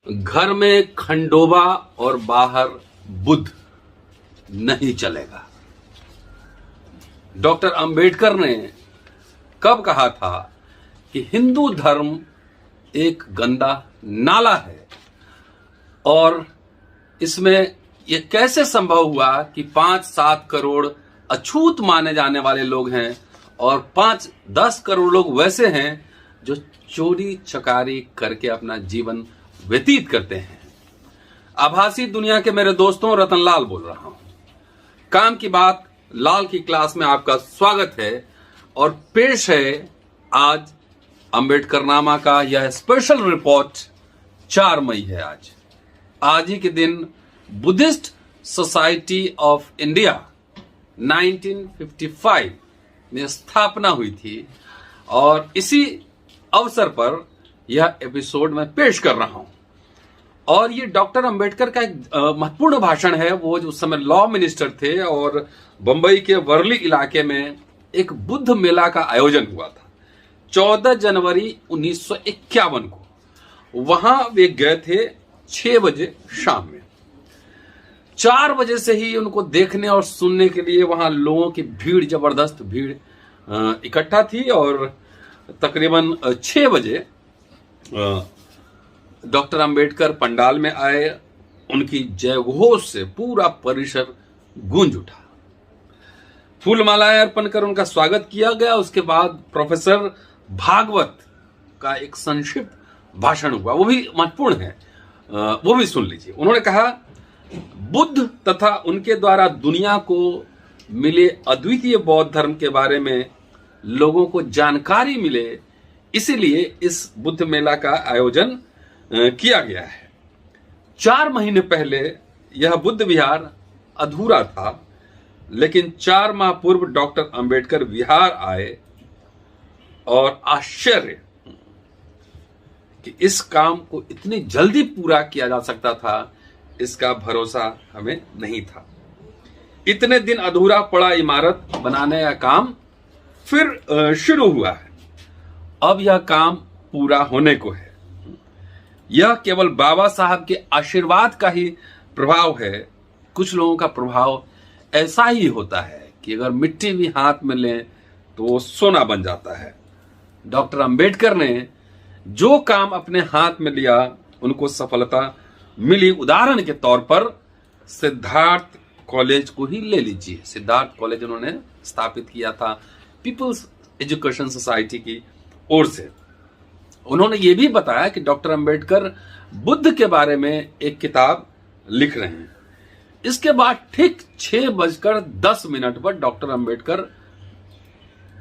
घर में खंडोबा और बाहर बुद्ध नहीं चलेगा। डॉक्टर अंबेडकर ने कब कहा था कि हिंदू धर्म एक गंदा नाला है, और इसमें यह कैसे संभव हुआ कि 5-7 करोड़ अछूत माने जाने वाले लोग हैं और 5-10 करोड़ लोग वैसे हैं जो चोरी चकारी करके अपना जीवन व्यतीत करते हैं। आभासी दुनिया के मेरे दोस्तों, रतनलाल बोल रहा हूं। काम की बात लाल की क्लास में आपका स्वागत है और पेश है आज अंबेडकरनामा का यह स्पेशल रिपोर्ट। 4 मई है आज ही के दिन बुद्धिस्ट सोसाइटी ऑफ इंडिया 1955 में स्थापना हुई थी और इसी अवसर पर यह एपिसोड मैं पेश कर रहा हूं। और ये डॉक्टर अंबेडकर का एक महत्वपूर्ण भाषण है। वो जो उस समय लॉ मिनिस्टर थे और बंबई के वर्ली इलाके में एक बुद्ध मेला का आयोजन हुआ था 14 जनवरी 1951 को। वहां वे गए थे 6 बजे शाम में। 4 बजे से ही उनको देखने और सुनने के लिए वहां लोगों की भीड़, जबरदस्त भीड़ इकट्ठा थी और तकरीबन 6 बजे डॉक्टर अंबेडकर पंडाल में आए। उनकी जयघोष से पूरा परिसर गूंज उठा। फूलमालाएं अर्पण कर उनका स्वागत किया गया। उसके बाद प्रोफेसर भागवत का एक संक्षिप्त भाषण हुआ, वो भी महत्वपूर्ण है, वो भी सुन लीजिए। उन्होंने कहा, बुद्ध तथा उनके द्वारा दुनिया को मिले अद्वितीय बौद्ध धर्म के बारे में लोगों को जानकारी मिले, इसीलिए इस बुद्ध मेला का आयोजन किया गया है। 4 महीने पहले यह बुद्ध विहार अधूरा था, लेकिन 4 माह पूर्व डॉक्टर अंबेडकर विहार आए और आश्चर्य कि इस काम को इतनी जल्दी पूरा किया जा सकता था, इसका भरोसा हमें नहीं था। इतने दिन अधूरा पड़ा इमारत बनाने का काम फिर शुरू हुआ है। अब यह काम पूरा होने को है। यह केवल बाबा साहब के आशीर्वाद का ही प्रभाव है। कुछ लोगों का प्रभाव ऐसा ही होता है कि अगर मिट्टी भी हाथ में लें तो वो सोना बन जाता है। डॉक्टर अंबेडकर ने जो काम अपने हाथ में लिया, उनको सफलता मिली। उदाहरण के तौर पर सिद्धार्थ कॉलेज को ही ले लीजिए। सिद्धार्थ कॉलेज उन्होंने स्थापित किया था पीपल्स एजुकेशन सोसाइटी की ओर से। उन्होंने ये भी बताया कि डॉक्टर अंबेडकर बुद्ध के बारे में एक किताब लिख रहे हैं। इसके बाद ठीक 6:10 पर डॉक्टर अंबेडकर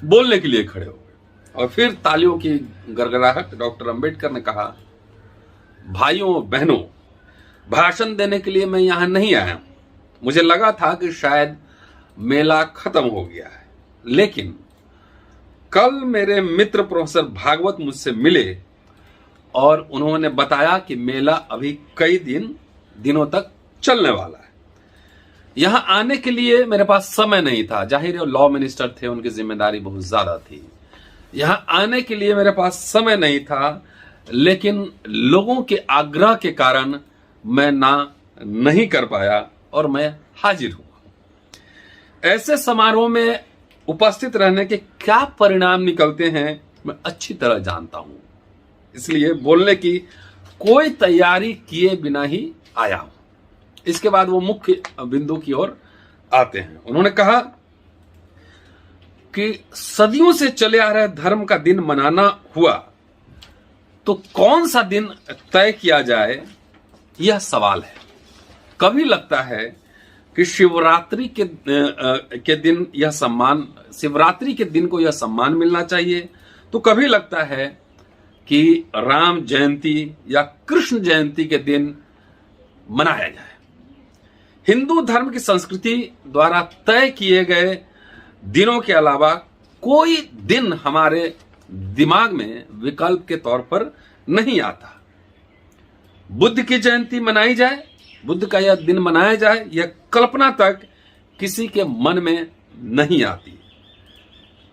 बोलने के लिए खड़े हो गए और फिर तालियों की गड़गड़ाहट। डॉक्टर अंबेडकर ने कहा, भाइयों बहनों, भाषण देने के लिए मैं यहां नहीं आया। मुझे लगा था कि शायद मेला खत्म हो गया है, लेकिन कल मेरे मित्र प्रोफेसर भागवत मुझसे मिले और उन्होंने बताया कि मेला अभी कई दिनों तक चलने वाला है। यहां आने के लिए मेरे पास समय नहीं था। जाहिर है लॉ मिनिस्टर थे, उनकी जिम्मेदारी बहुत ज्यादा थी। यहां आने के लिए मेरे पास समय नहीं था, लेकिन लोगों के आग्रह के कारण मैं नहीं कर पाया और मैं हाजिर हुआ। ऐसे समारोह में उपस्थित रहने के क्या परिणाम निकलते हैं मैं अच्छी तरह जानता हूं, इसलिए बोलने की कोई तैयारी किए बिना ही आया हूं। इसके बाद वो मुख्य बिंदु की ओर आते हैं। उन्होंने कहा कि सदियों से चले आ रहे धर्म का दिन मनाना हुआ तो कौन सा दिन तय किया जाए, यह सवाल है। कभी लगता है कि शिवरात्रि के दिन यह सम्मान, शिवरात्रि के दिन को यह सम्मान मिलना चाहिए, तो कभी लगता है कि राम जयंती या कृष्ण जयंती के दिन मनाया जाए। हिंदू धर्म की संस्कृति द्वारा तय किए गए दिनों के अलावा कोई दिन हमारे दिमाग में विकल्प के तौर पर नहीं आता। बुद्ध की जयंती मनाई जाए, बुद्ध का यह दिन मनाया जाए, यह कल्पना तक किसी के मन में नहीं आती।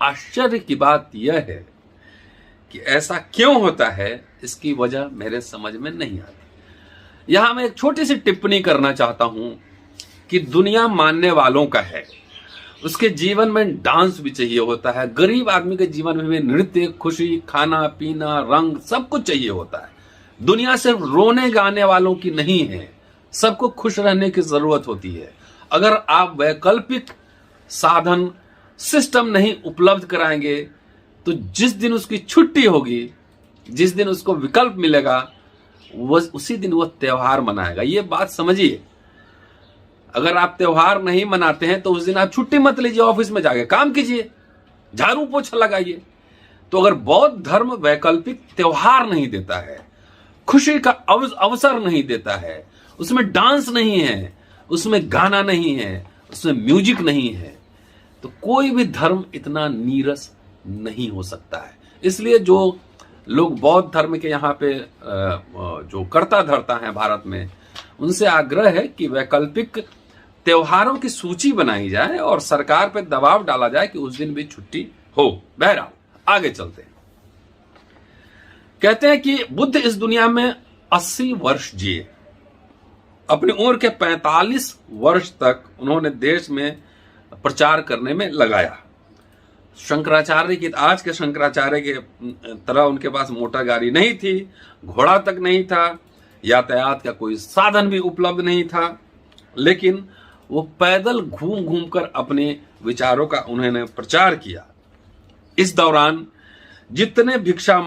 आश्चर्य की बात यह है कि ऐसा क्यों होता है, इसकी वजह मेरे समझ में नहीं आती। यहां मैं एक छोटी सी टिप्पणी करना चाहता हूं कि दुनिया मानने वालों का है, उसके जीवन में डांस भी चाहिए होता है। गरीब आदमी के जीवन में भी नृत्य, खुशी, खाना पीना, रंग सब कुछ चाहिए होता है। दुनिया सिर्फ रोने गाने वालों की नहीं है, सबको खुश रहने की जरूरत होती है। अगर आप वैकल्पिक साधन सिस्टम नहीं उपलब्ध कराएंगे तो जिस दिन उसकी छुट्टी होगी, जिस दिन उसको विकल्प मिलेगा, उसी दिन वो त्योहार मनाएगा। ये बात समझिए। अगर आप त्योहार नहीं मनाते हैं तो उस दिन आप छुट्टी मत लीजिए, ऑफिस में जाके काम कीजिए, झाड़ू पोछा लगाइए। तो अगर बौद्ध धर्म वैकल्पिक त्योहार नहीं देता है, खुशी का अवसर नहीं देता है, उसमें डांस नहीं है, उसमें गाना नहीं है, उसमें म्यूजिक नहीं है, तो कोई भी धर्म इतना नीरस नहीं हो सकता है। इसलिए जो लोग बौद्ध धर्म के यहाँ पे जो कर्ता धर्ता हैं भारत में, उनसे आग्रह है कि वैकल्पिक त्योहारों की सूची बनाई जाए और सरकार पे दबाव डाला जाए कि उस दिन भी छुट्टी हो। बहरहाल आगे चलते हैं। कहते हैं कि बुद्ध इस दुनिया में 80 वर्ष जिए। अपनी उम्र के 45 वर्ष तक उन्होंने देश में प्रचार करने में लगाया। शंकराचार्य की, आज के शंकराचार्य के तरह उनके पास मोटर गाड़ी नहीं थी, घोड़ा तक नहीं था, यातायात का कोई साधन भी उपलब्ध नहीं था, लेकिन वो पैदल घूम घूम कर अपने विचारों का उन्होंने प्रचार किया। इस दौरान जिसने भिक्षा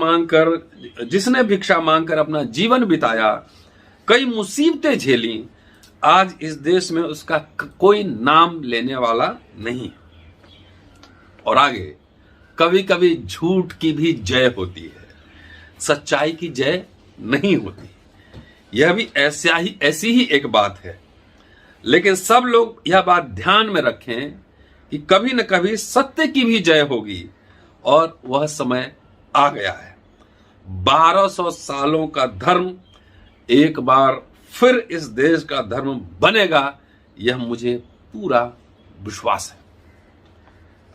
मांगकर अपना जीवन बिताया, कई मुसीबतें झेली, आज इस देश में उसका कोई नाम लेने वाला नहीं। और आगे, कभी कभी झूठ की भी जय होती है, सच्चाई की जय नहीं होती। यह भी ऐसी ही एक बात है। लेकिन सब लोग यह बात ध्यान में रखें कि कभी न कभी सत्य की भी जय होगी, और वह समय आ गया है। 1200 सालों का धर्म एक बार फिर इस देश का धर्म बनेगा, यह मुझे पूरा विश्वास है।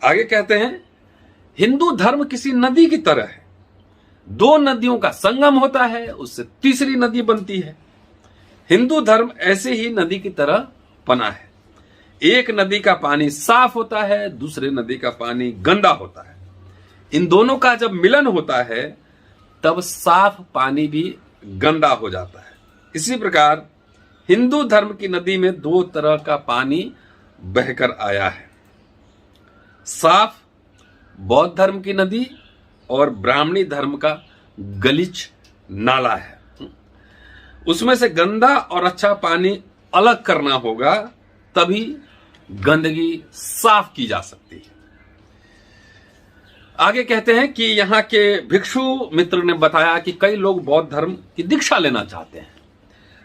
आगे कहते हैं, हिंदू धर्म किसी नदी की तरह है। 2 नदियों का संगम होता है, उससे तीसरी नदी बनती है। हिंदू धर्म ऐसे ही नदी की तरह बना है। एक नदी का पानी साफ होता है, दूसरे नदी का पानी गंदा होता है। इन दोनों का जब मिलन होता है तब साफ पानी भी गंदा हो जाता है। इसी प्रकार हिंदू धर्म की नदी में 2 तरह का पानी बहकर आया है। साफ बौद्ध धर्म की नदी और ब्राह्मणी धर्म का गलीच नाला है। उसमें से गंदा और अच्छा पानी अलग करना होगा, तभी गंदगी साफ की जा सकती है। आगे कहते हैं कि यहाँ के भिक्षु मित्र ने बताया कि कई लोग बौद्ध धर्म की दीक्षा लेना चाहते हैं,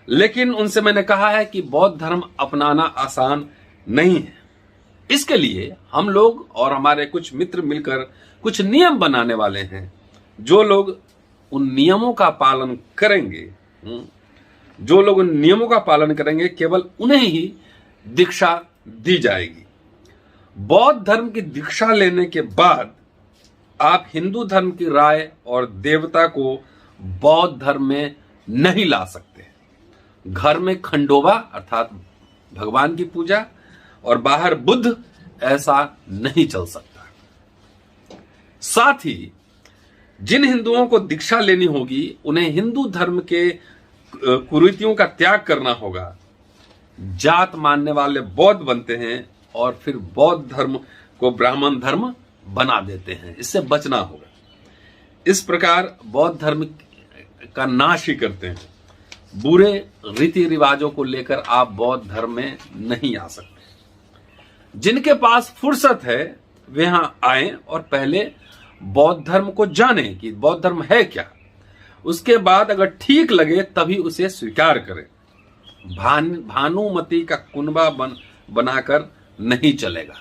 लेकिन उनसे मैंने कहा है कि बौद्ध धर्म अपनाना आसान नहीं है। इसके लिए हम लोग और हमारे कुछ मित्र मिलकर कुछ नियम बनाने वाले हैं। जो लोग उन नियमों का पालन करेंगे, केवल उन्हें ही दीक्षा दी जाएगी। बौद्ध धर्म की दीक्षा लेने के बाद आप हिंदू धर्म की राय और देवता को बौद्ध धर्म में नहीं ला सकते। घर में खंडोबा अर्थात भगवान की पूजा और बाहर बुद्ध, ऐसा नहीं चल सकता। साथ ही जिन हिंदुओं को दीक्षा लेनी होगी, उन्हें हिंदू धर्म के कुरीतियों का त्याग करना होगा। जात मानने वाले बौद्ध बनते हैं और फिर बौद्ध धर्म को ब्राह्मण धर्म बना देते हैं। इससे बचना होगा। इस प्रकार बौद्ध धर्म का नाश ही करते हैं। बुरे रीति रिवाजों को लेकर आप बौद्ध धर्म में नहीं आ सकते। जिनके पास फुर्सत है वे यहां आए और पहले बौद्ध धर्म को जाने कि बौद्ध धर्म है क्या। उसके बाद अगर ठीक लगे तभी उसे स्वीकार करें। भानुमति का कुनबा बनाकर नहीं चलेगा।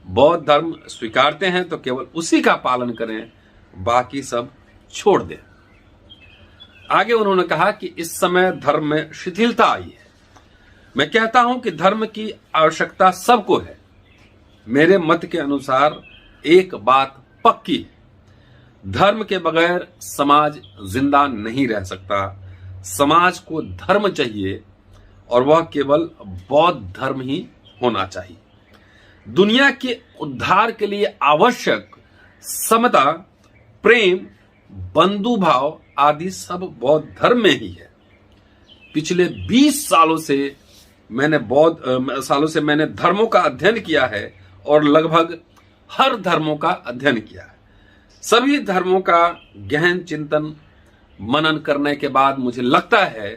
बौद्ध धर्म स्वीकारते हैं तो केवल उसी का पालन करें, बाकी सब छोड़ दें। आगे उन्होंने कहा कि इस समय धर्म में शिथिलता आई है। मैं कहता हूं कि धर्म की आवश्यकता सबको है। मेरे मत के अनुसार एक बात पक्की है, धर्म के बगैर समाज जिंदा नहीं रह सकता। समाज को धर्म चाहिए और वह केवल बौद्ध धर्म ही होना चाहिए। दुनिया के उद्धार के लिए आवश्यक समता, प्रेम, बंधुभाव आदि सब बौद्ध धर्म में ही है। पिछले 20 सालों से मैंने धर्मों का अध्ययन किया है और लगभग हर धर्मों का अध्ययन किया है। सभी धर्मों का गहन चिंतन मनन करने के बाद मुझे लगता है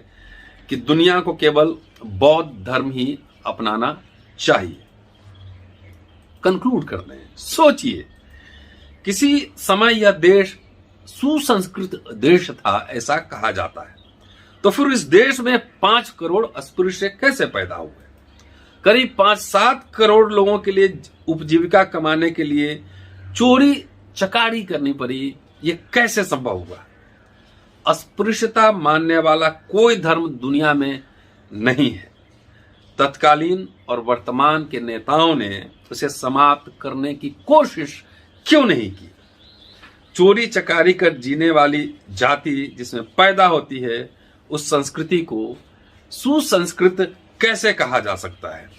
कि दुनिया को केवल बौद्ध धर्म ही अपनाना चाहिए। कंक्लूड करते हैं। सोचिए, किसी समय यह देश सुसंस्कृत देश था ऐसा कहा जाता है, तो फिर इस देश में 5 करोड़ अस्पृश्य कैसे पैदा हुए? करीब 5-7 करोड़ लोगों के लिए उपजीविका कमाने के लिए चोरी चकारी करनी पड़ी। ये कैसे संभव हुआ? अस्पृश्यता मानने वाला कोई धर्म दुनिया में नहीं है। तत्कालीन और वर्तमान के नेताओं ने उसे समाप्त करने की कोशिश क्यों नहीं की? चोरी चकारी कर जीने वाली जाति जिसमें पैदा होती है, उस संस्कृति को सुसंस्कृत कैसे कहा जा सकता है?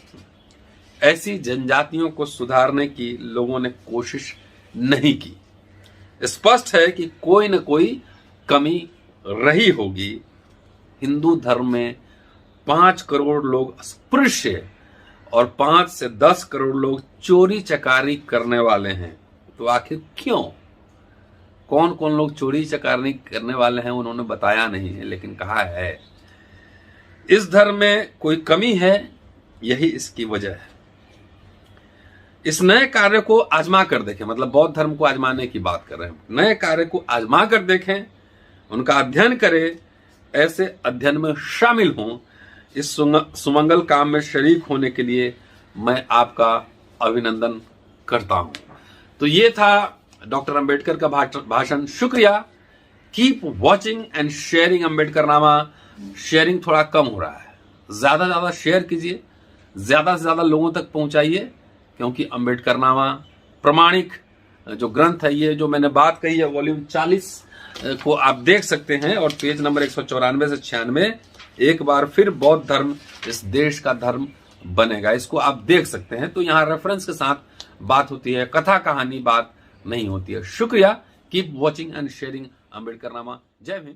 ऐसी जनजातियों को सुधारने की लोगों ने कोशिश नहीं की। स्पष्ट है कि कोई न कोई कमी रही होगी। हिंदू धर्म में 5 करोड़ लोग अस्पृश्य और 5 से 10 करोड़ लोग चोरी चकारी करने वाले हैं, तो आखिर क्यों? कौन कौन लोग चोरी चकारी करने वाले हैं उन्होंने बताया नहीं है, लेकिन कहा है इस धर्म में कोई कमी है, यही इसकी वजह है। इस नए कार्य को आजमा कर देखें, मतलब बौद्ध धर्म को आजमाने की बात कर रहे हैं। नए कार्य को आजमा कर देखें, उनका अध्ययन करें, ऐसे अध्ययन में शामिल हों। इस सुमंगल काम में शरीक होने के लिए मैं आपका अभिनंदन करता हूं। तो ये था डॉक्टर अंबेडकर का भाषण। शुक्रिया। Keep watching and sharing Ambedkarnama. Sharing थोड़ा कम हो रहा है, ज्यादा से ज्यादा शेयर कीजिए, ज्यादा से ज्यादा लोगों तक पहुंचाइए, क्योंकि अंबेडकरनामा प्रमाणिक जो ग्रंथ है, ये जो मैंने बात कही है वॉल्यूम 40 को आप देख सकते हैं और पेज नंबर 194 से 96 एक बार फिर बौद्ध धर्म इस देश का धर्म बनेगा, इसको आप देख सकते हैं। तो यहाँ रेफरेंस के साथ बात होती है, कथा कहानी बात नहीं होती है। शुक्रिया। Keep watching and sharing Ambedkarnama. जय भीम।